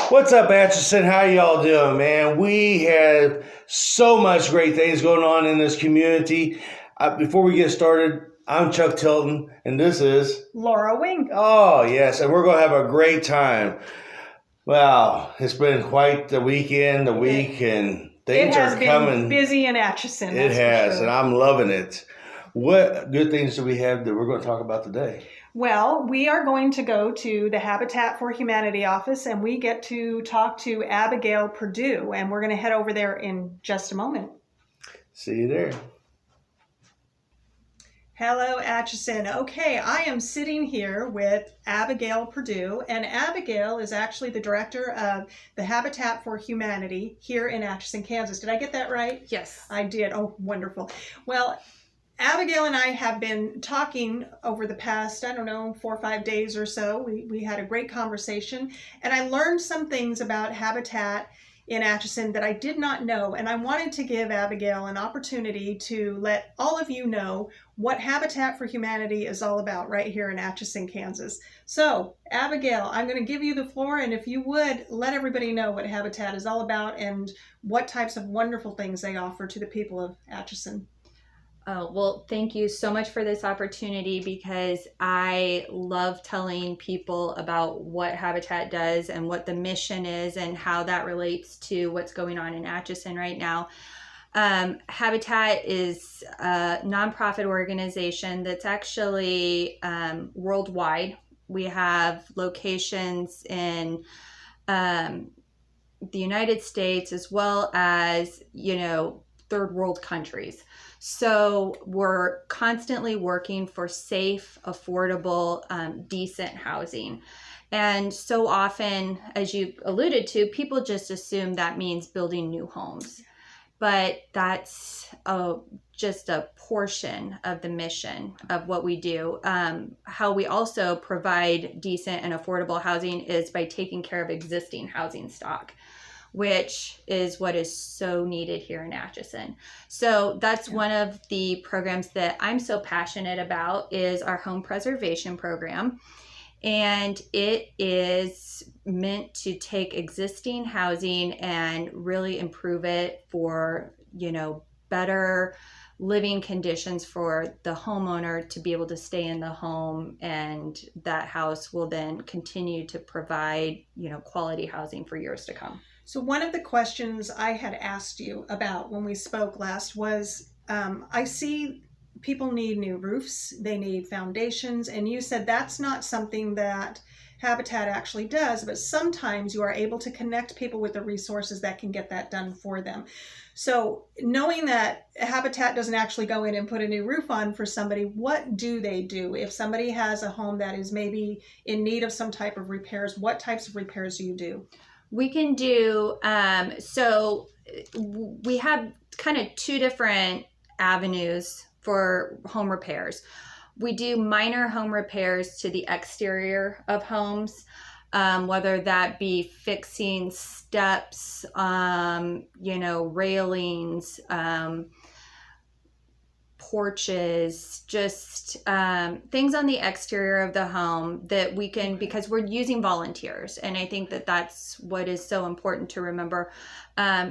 What's up, Atchison? How y'all doing, man? We have so much great things going on in this community. Before we get started, I'm Chuck Tilton, and this is Laura Wing. Oh, yes, and we're going to have a great time. Wow, it's been quite the weekend, the week, and things are coming. It has been busy in Atchison. It has, sure. and I'm loving it. What good things do we have that we're going to talk about today? Well, we are going to go to the Habitat for Humanity office, and we get to talk to Abigail Purdue, and we're going to head over there in just a moment. See you there. Hello, Atchison. Okay, I am sitting here with Abigail Purdue, and Abigail is actually the director of the Habitat for Humanity here in Atchison, Kansas. Did I get that right? Yes. I did. Oh, wonderful. Well, Abigail and I have been talking over the past, 4 or 5 days or so. We had a great conversation, and I learned some things about Habitat in Atchison that I did not know, and I wanted to give Abigail an opportunity to let all of you know what Habitat for Humanity is all about right here in Atchison, Kansas. So, Abigail, I'm going to give you the floor, and if you would, let everybody know what Habitat is all about and what types of wonderful things they offer to the people of Atchison. Oh, well, thank you so much for this opportunity, because I love telling people about what Habitat does and what the mission is and how that relates to what's going on in Atchison right now. Habitat is a nonprofit organization that's actually worldwide. We have locations in the United States as well as, third world countries. So we're constantly working for safe, affordable, decent housing. And so often, as you alluded to, people just assume that means building new homes. But that's just a portion of the mission of what we do. How we also provide decent and affordable housing is by taking care of existing housing stock, which is what is so needed here in Atchison. So that's one of the programs that I'm so passionate about, is our home preservation program. And it is meant to take existing housing and really improve it for, better living conditions for the homeowner to be able to stay in the home, and that house will then continue to provide, quality housing for years to come. So one of the questions I had asked you about when we spoke last was, I see people need new roofs, they need foundations, and you said that's not something that Habitat actually does, but sometimes you are able to connect people with the resources that can get that done for them. So knowing that Habitat doesn't actually go in and put a new roof on for somebody, what do they do? If somebody has a home that is maybe in need of some type of repairs, what types of repairs do you do? We can do, so we have kind of two different avenues for home repairs. We do minor home repairs to the exterior of homes, whether that be fixing steps, railings, porches, just things on the exterior of the home that we can, because we're using volunteers. And I think that that's what is so important to remember.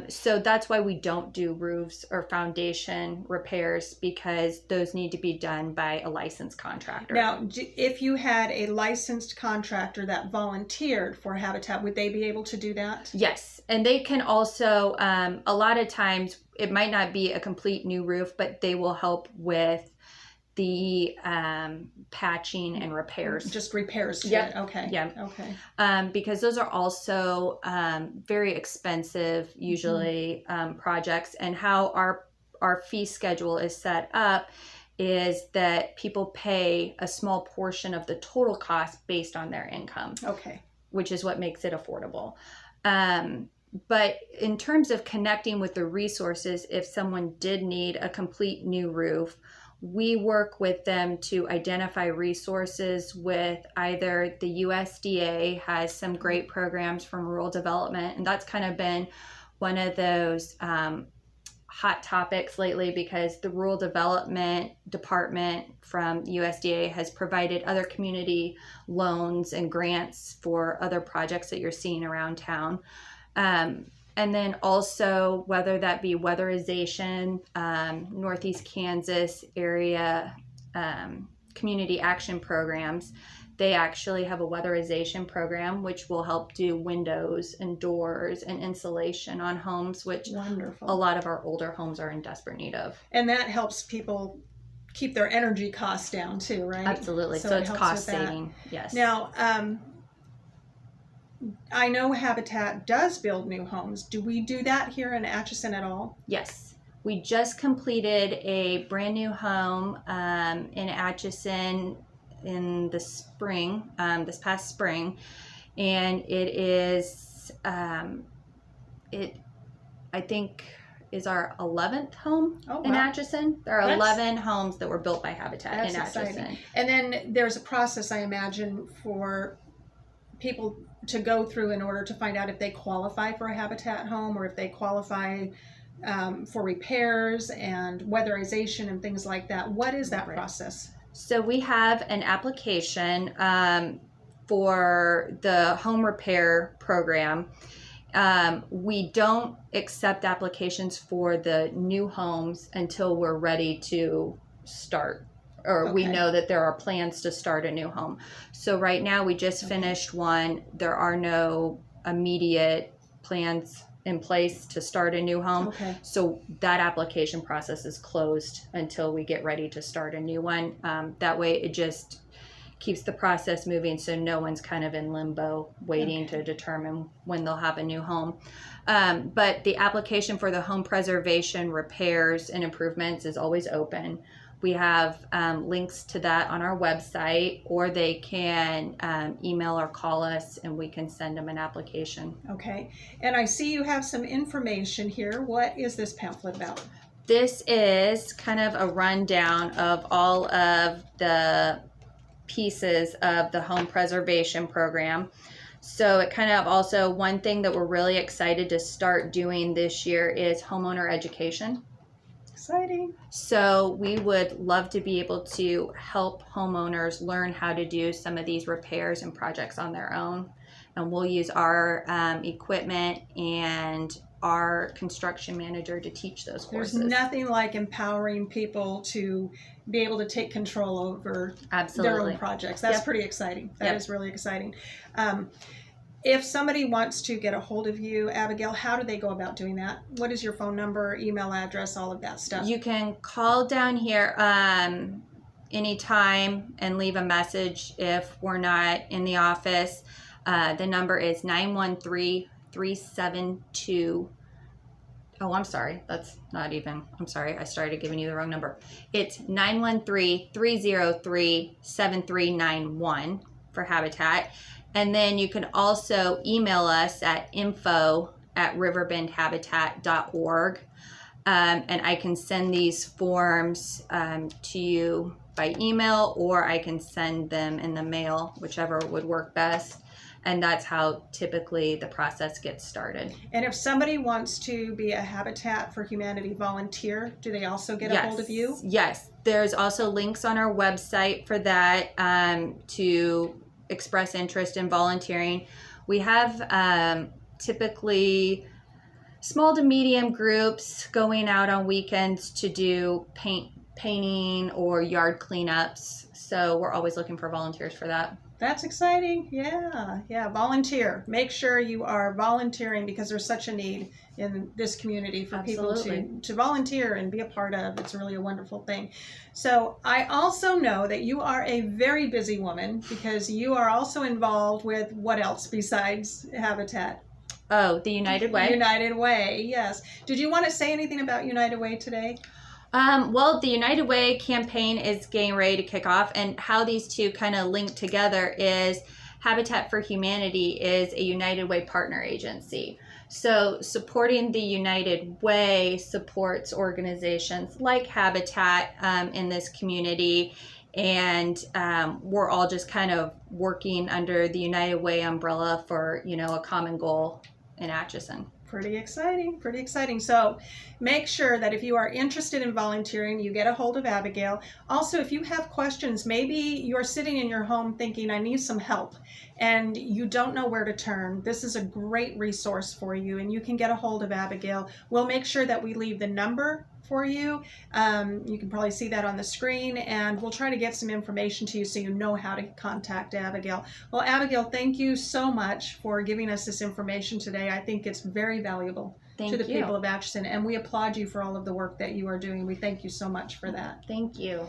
So that's why we don't do roofs or foundation repairs, because those need to be done by a licensed contractor. Now, if you had a licensed contractor that volunteered for Habitat, would they be able to do that? Yes. And they can also, a lot of times, it might not be a complete new roof, but they will help with the patching and repairs. Just repairs to Yep. it. Okay. Yeah. Okay. Because those are also very expensive, usually, projects. And how our fee schedule is set up is that people pay a small portion of the total cost based on their income. Okay. Which is what makes it affordable. But in terms of connecting with the resources, if someone did need a complete new roof, we work with them to identify resources with either the USDA has some great programs from rural development, and that's kind of been one of those hot topics lately because the Rural Development Department from USDA has provided other community loans and grants for other projects that you're seeing around town. And then also, whether that be weatherization, Northeast Kansas area community action programs, they actually have a weatherization program which will help do windows and doors and insulation on homes, which Wonderful. a lot of our older homes are in desperate need of. And that helps people keep their energy costs down too, right? Absolutely. So it it's helps cost with that. saving. Yes. Now, I know Habitat does build new homes. Do we do that here in Atchison at all? Yes. We just completed a brand new home in Atchison in the spring, this past spring, and it is I think is our 11th home in Atchison. There are 11 homes that were built by Habitat in Atchison. Exciting. And then there's a process, I imagine, for people to go through in order to find out if they qualify for a Habitat home or if they qualify for repairs and weatherization and things like that. What is that process? So we have an application for the home repair program. We don't accept applications for the new homes until we're ready to start, or we know that there are plans to start a new home. So right now we just finished one. There are no immediate plans in place to start a new home. So that application process is closed until we get ready to start a new one. That way it just keeps the process moving, so no one's kind of in limbo waiting to determine when they'll have a new home. But the application for the home preservation repairs and improvements is always open. We have links to that on our website, or they can email or call us and we can send them an application. Okay. And I see you have some information here. What is this pamphlet about? This is kind of a rundown of all of the pieces of the home preservation program. So it kind of also, one thing that we're really excited to start doing this year is homeowner education. Exciting. So we would love to be able to help homeowners learn how to do some of these repairs and projects on their own. And we'll use our equipment and our construction manager to teach those courses. There's nothing like empowering people to be able to take control over their own projects. That's pretty exciting. That is really exciting. If somebody wants to get a hold of you, Abigail, how do they go about doing that? What is your phone number, email address, all of that stuff? You can call down here anytime and leave a message if we're not in the office. The number is 913-372. Oh, I'm sorry. That's not even. I'm sorry. I started giving you the wrong number. It's 913-303-7391 for Habitat. And then you can also email us at info@riverbendhabitat.org. And I can send these forms to you by email, or I can send them in the mail, whichever would work best. And that's how typically the process gets started. And if somebody wants to be a Habitat for Humanity volunteer, do they also get a hold of you? Yes. There's also links on our website for that to express interest in volunteering. We have typically small to medium groups going out on weekends to do painting or yard cleanups. So we're always looking for volunteers for that. That's exciting. Yeah. Volunteer. Make sure you are volunteering, because there's such a need in this community for people to volunteer and be a part of. It's really a wonderful thing. So I also know that you are a very busy woman, because you are also involved with what else besides Habitat? Oh, the United Way. United Way, yes. Did you want to say anything about United Way today? Well, the United Way campaign is getting ready to kick off, and how these two kind of link together is Habitat for Humanity is a United Way partner agency. So supporting the United Way supports organizations like Habitat in this community, and we're all just kind of working under the United Way umbrella for, a common goal in Atchison. Pretty exciting, pretty exciting. So make sure that if you are interested in volunteering, you get a hold of Abigail. Also, if you have questions, maybe you're sitting in your home thinking, I need some help, and you don't know where to turn. This is a great resource for you, and you can get a hold of Abigail. We'll make sure that we leave the number for you. You can probably see that on the screen, and we'll try to get some information to you so you know how to contact Abigail. Well, Abigail, thank you so much for giving us this information today. I think it's very valuable to the people of Atchison, and we applaud you for all of the work that you are doing. We thank you so much for that. Thank you.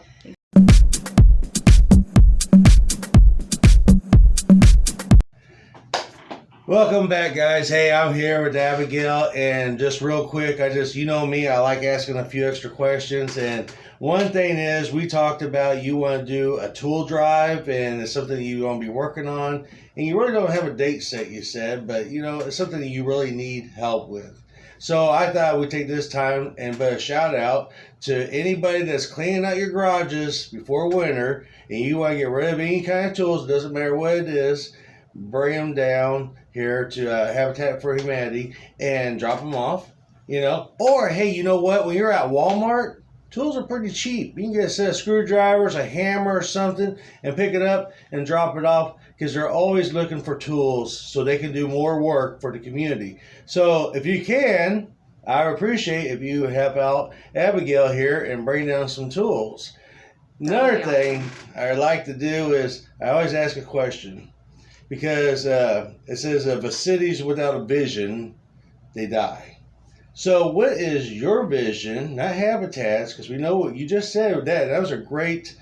Welcome back, guys. Hey, I'm here with Abigail, and just real quick, you know me, I like asking a few extra questions, and one thing is, we talked about you want to do a tool drive, and it's something you want to be working on, and you really don't have a date set, you said, but it's something that you really need help with. So I thought we'd take this time and put a shout out to anybody that's cleaning out your garages before winter, and you want to get rid of any kind of tools, it doesn't matter what it is, bring them down here to Habitat for Humanity and drop them off, Or, hey, you know what? When you're at Walmart, tools are pretty cheap. You can get a set of screwdrivers, a hammer or something, and pick it up and drop it off, because they're always looking for tools so they can do more work for the community. So if you can, I would appreciate if you help out Abigail here and bring down some tools. Another thing I like to do is I always ask a question. Because it says if a city's without a vision, they die. So what is your vision, not Habitat's, because we know what you just said with that. That was a great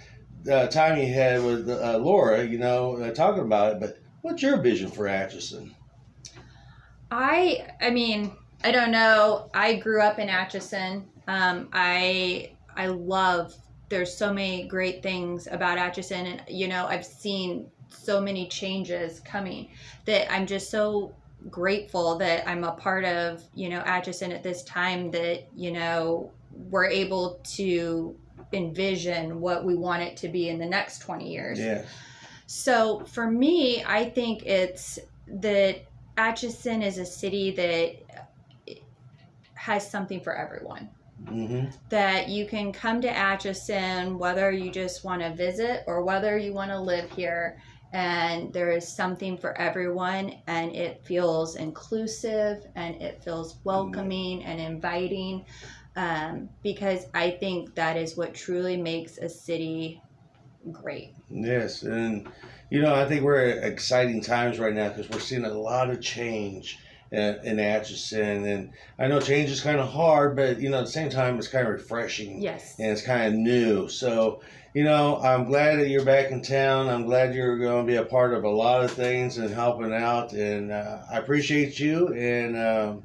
time you had with Laura, talking about it. But what's your vision for Atchison? I mean, I don't know. I grew up in Atchison. I love, there's so many great things about Atchison. And, I've seen so many changes coming that I'm just so grateful that I'm a part of, Atchison at this time, that, we're able to envision what we want it to be in the next 20 years. Yeah. So for me, I think it's that Atchison is a city that has something for everyone. Mm-hmm. That you can come to Atchison, whether you just want to visit or whether you want to live here, and there is something for everyone, and it feels inclusive and it feels welcoming and inviting, because I think that is what truly makes a city great. Yes, and I think we're at exciting times right now, because we're seeing a lot of change in Atchison, and I know change is kind of hard, but at the same time it's kind of refreshing. Yes, and it's kind of new. So I'm glad that you're back in town. I'm glad you're going to be a part of a lot of things and helping out, and I appreciate you. And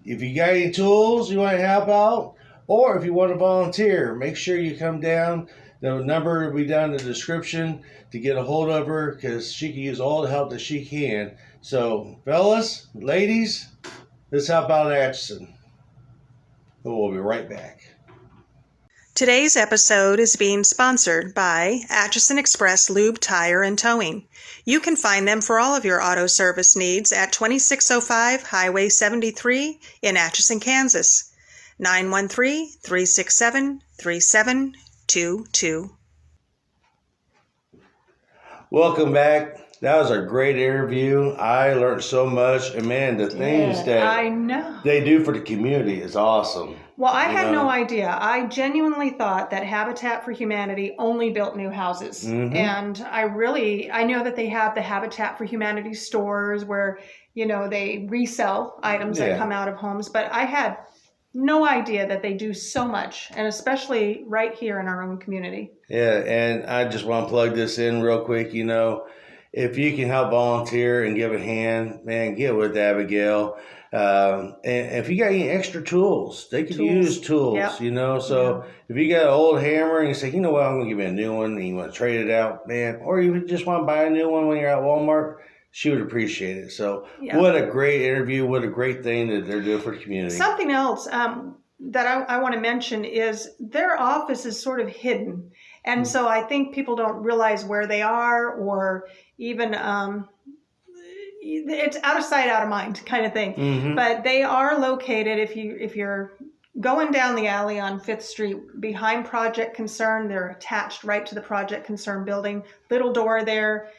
if you got any tools you want to help out, or if you want to volunteer, make sure you come down. The number will be down in the description to get a hold of her, because she can use all the help that she can. So, fellas, ladies, let's help out Atchison. We'll be right back. Today's episode is being sponsored by Atchison Express Lube, Tire, and Towing. You can find them for all of your auto service needs at 2605 Highway 73 in Atchison, Kansas. 913-367-3722. Welcome back. That was a great interview. I learned so much, and man, the things that I know they do for the community is awesome. Well, I had no idea. I genuinely thought that Habitat for Humanity only built new houses. Mm-hmm. And I know that they have the Habitat for Humanity stores where, they resell items that come out of homes. But I had no idea that they do so much, and especially right here in our own community. Yeah, and I just want to plug this in real quick. If you can help volunteer and give a hand, man, get with Abigail. And if you got any extra tools, they could use tools, Yep. So if you got an old hammer and you say, I'm going to give me a new one, and you want to trade it out, man, or you just want to buy a new one when you're at Walmart, she would appreciate it. So What a great interview. What a great thing that they're doing for the community. Something else that I want to mention is their office is sort of hidden. And so I think people don't realize where they are, or even it's out of sight, out of mind kind of thing. Mm-hmm. But they are located, if you're going down the alley on 5th Street behind Project Concern, they're attached right to the Project Concern building. Little door there.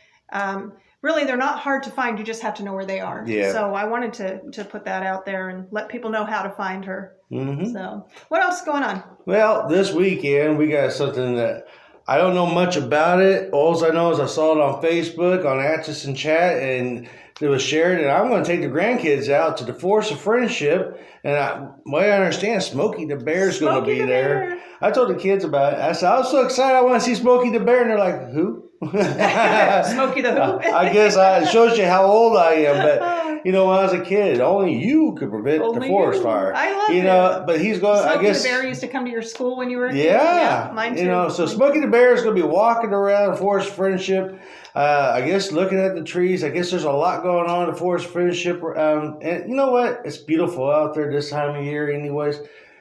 Really, they're not hard to find. You just have to know where they are. Yeah. So I wanted to put that out there and let people know how to find her. Mm-hmm. So what else is going on? Well, this weekend we got something that I don't know much about it. All I know is I saw it on Facebook on Atchison Chat, and it was shared. And I'm going to take the grandkids out to the Force of Friendship. And the way I understand, Smokey the Bear's going to be there. Bear. I told the kids about it. I said, I was so excited. I want to see Smokey the Bear. And they're like, who? Smokey the who? I guess it shows you how old I am. But, when I was a kid, only you could prevent the forest fire. I love it. But he's going, Smokey I guess. the Bear used to come to your school when you were a kid? Yeah. Mine too. So Smokey the Bear is going to be walking around the Forest of Friendship. I guess looking at the trees. I guess there's a lot going on in the Forest of Friendship. And you know what? It's beautiful out there this time of year anyways.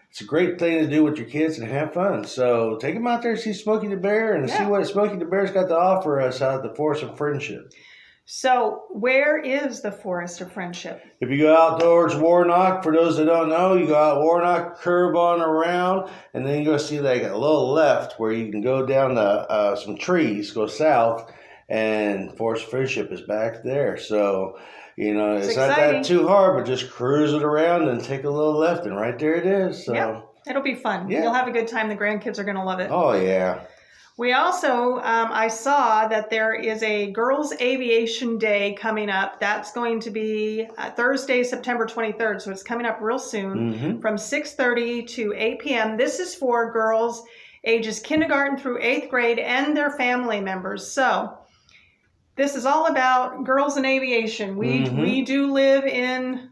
It's a great thing to do with your kids and have fun. So take them out there and see Smokey the Bear and see what Smokey the Bear's got to offer us out at the Forest of Friendship. So where is the Forest of Friendship? If you go out towards Warnock, for those that don't know, you go out Warnock, curve on around, and then you're going to see like a little left where you can go down to some trees, go south, and Forest of Friendship is back there. So, it's not that too hard, but just cruise it around and take a little left, and right there it is. So. Yeah, it'll be fun. Yeah. You'll have a good time. The grandkids are going to love it. Oh, yeah. We also, I saw that there is a Girls Aviation Day coming up. That's going to be Thursday, September 23rd. So it's coming up real soon from 6:30 to 8 p.m. This is for girls ages kindergarten through 8th grade and their family members. So this is all about girls in aviation. We do live in,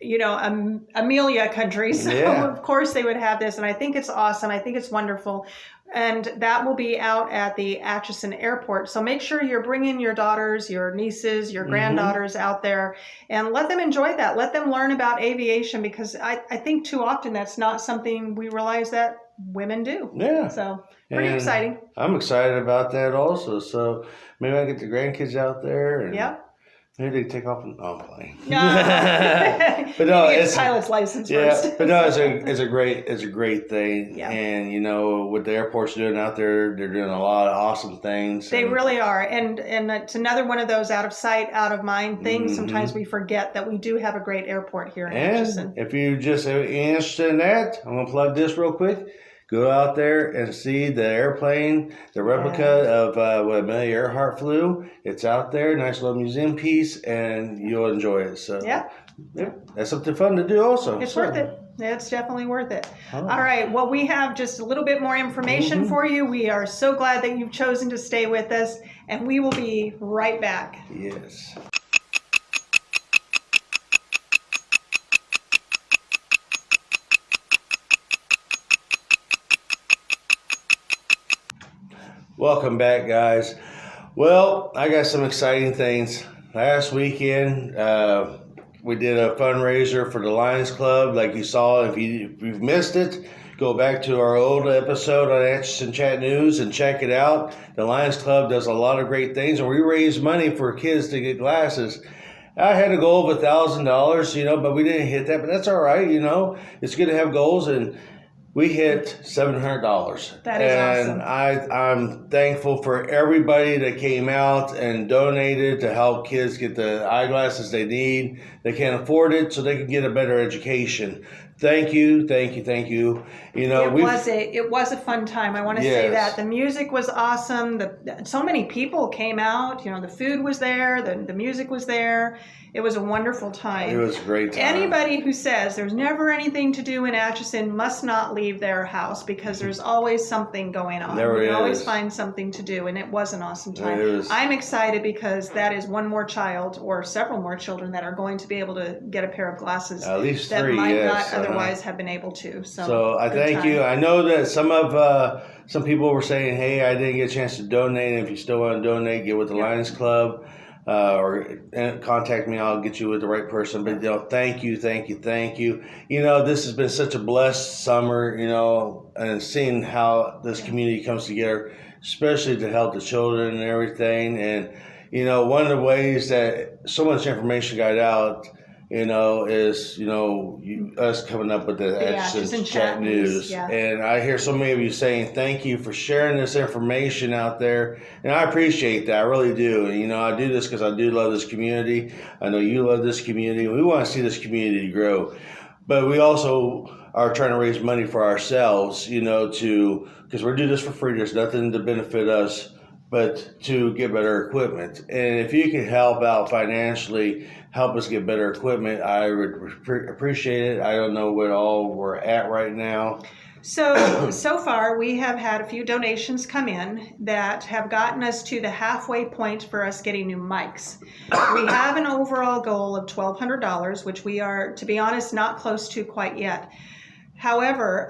Amelia country. So of course they would have this. And I think it's awesome. I think it's wonderful. And that will be out at the Atchison Airport. So make sure you're bringing your daughters, your nieces, your granddaughters out there and let them enjoy that. Let them learn about aviation because I think too often that's not something we realize that women do. Yeah. So pretty exciting. I'm excited about that also. So maybe I get the grandkids out there. And maybe they take off and playing. No. But no, it's pilot's license first. But no, it's a great thing. Yeah. And what the airport's doing out there, they're doing a lot of awesome things. They really are. And it's another one of those out of sight, out of mind things. Sometimes we forget that we do have a great airport here in Atchison. If you just are interested in that, I'm gonna plug this real quick. Go out there and see the airplane, the replica of what Amelia Earhart flew. It's out there, nice little museum piece, and you'll enjoy it. So that's something fun to do also. It's worth it. It's definitely worth it. Oh. All right. Well, we have just a little bit more information for you. We are so glad that you've chosen to stay with us, and we will be right back. Yes. Welcome back, guys. Well, I got some exciting things. Last weekend, we did a fundraiser for the Lions Club. Like you saw, if you've missed it, go back to our old episode on Atchison Chat News and check it out. The Lions Club does a lot of great things, and we raise money for kids to get glasses. I had a goal of $1,000, but we didn't hit that, but that's all right, It's good to have goals, and we hit $700. That is awesome. And I'm thankful for everybody that came out and donated to help kids get the eyeglasses they need. They can't afford it, so they can get a better education. Thank you, thank you, thank you. It was a fun time. I want to say that the music was awesome. So many people came out. The food was there. The music was there. It was a wonderful time. It was a great time. Anybody who says there's never anything to do in Atchison must not leave their house because there's always something going on. You always find something to do, and it was an awesome time. I'm excited because that is one more child or several more children that are going to be able to get a pair of glasses. At least that three, might not otherwise have been able to. So I thank you. I know that some people were saying, hey, I didn't get a chance to donate. If you still want to donate, get with the Lions Club. Or contact me. I'll get you with the right person. But thank you. This has been such a blessed summer. And seeing how this community comes together, especially to help the children and everything. And one of the ways that so much information got out, is, us coming up with the Atchison Chat News. Yeah. And I hear so many of you saying, thank you for sharing this information out there. And I appreciate that. I really do. And, I do this because I do love this community. I know you love this community. We want to see this community grow. But we also are trying to raise money for ourselves, because we're doing this for free. There's nothing to benefit us but to get better equipment. And if you can help out financially, help us get better equipment, I would appreciate it. I don't know what all we're at right now. So far, we have had a few donations come in that have gotten us to the halfway point for us getting new mics. We have an overall goal of $1,200, which we are, to be honest, not close to quite yet. However,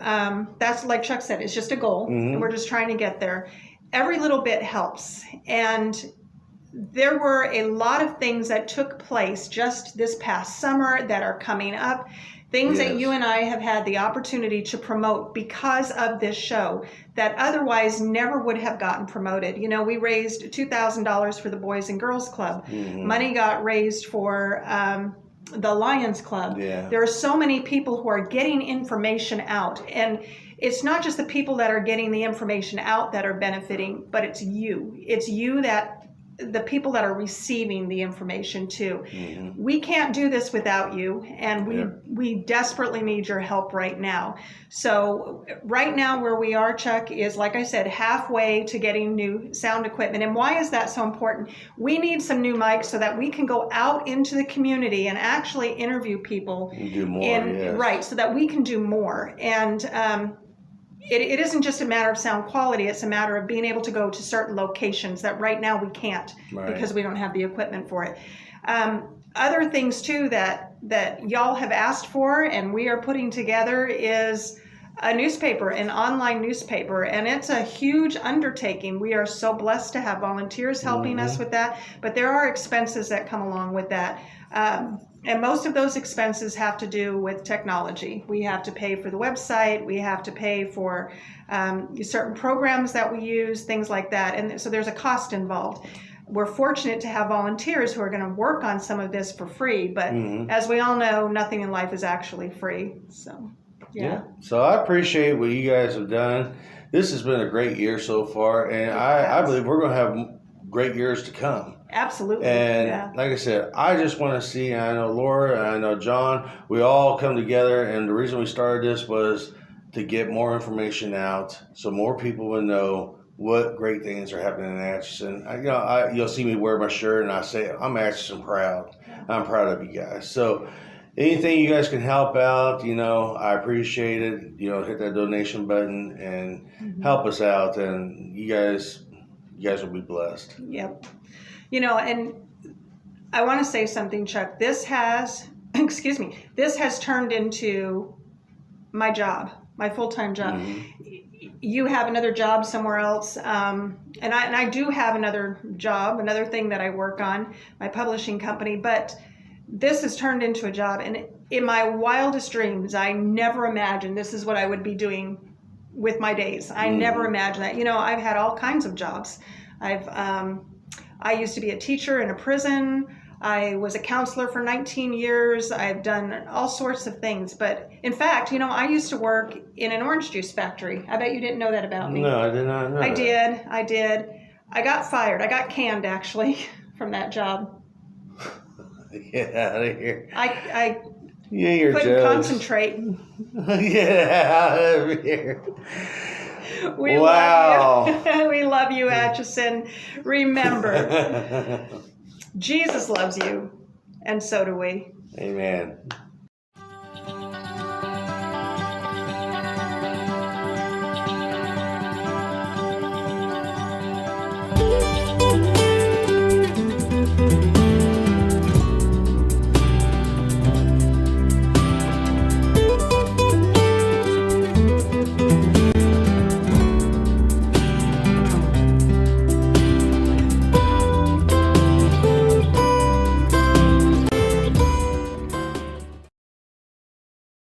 that's like Chuck said, it's just a goal, and we're just trying to get there. Every little bit helps. And there were a lot of things that took place just this past summer that are coming up. Things that you and I have had the opportunity to promote because of this show that otherwise never would have gotten promoted. We raised $2,000 for the Boys and Girls Club. Money got raised for the Lions Club. There are so many people who are getting information out. And it's not just the people that are getting the information out that are benefiting, but it's you. It's you the people that are receiving the information too. We can't do this without you, and we desperately need your help right now. So right now where we are, Chuck, is, like I said, halfway to getting new sound equipment. And why is that so important? We need some new mics so that we can go out into the community and actually interview people. And do more, Right, so that we can do more. And it isn't just a matter of sound quality, it's a matter of being able to go to certain locations that right now we can't because we don't have the equipment for it. Other things too that y'all have asked for and we are putting together is a newspaper, an online newspaper, and it's a huge undertaking. We are so blessed to have volunteers helping us with that, but there are expenses that come along with that. And most of those expenses have to do with technology. We have to pay for the website, we have to pay for certain programs that we use, things like that. And so there's a cost involved. We're fortunate to have volunteers who are going to work on some of this for free, but as we all know, nothing in life is actually free. So, So I appreciate what you guys have done. This has been a great year so far, and I believe we're going to have great years to come. Absolutely. And like I said, I just want to see, and I know Laura, and I know John, we all come together, and the reason we started this was to get more information out so more people would know what great things are happening in Atchison. You'll see me wear my shirt, and I say, I'm Atchison proud. I'm proud of you guys. So anything you guys can help out, I appreciate it. Hit that donation button and help us out, and you guys will be blessed. Yep. And I want to say something, Chuck. This has turned into my job, my full-time job. You have another job somewhere else, and I do have another job, another thing that I work on, my publishing company, but this has turned into a job. And in my wildest dreams, I never imagined this is what I would be doing with my days. I never imagined that. I've had all kinds of jobs. I used to be a teacher in a prison. I was a counselor for 19 years. I've done all sorts of things. But in fact, I used to work in an orange juice factory. I bet you didn't know that about me. No, I did not know I did. I got fired. I got canned, actually, from that job. Get out of here. I you're couldn't concentrate. Get out of here. We love you. We love you, Atchison. Remember, Jesus loves you, and so do we. Amen.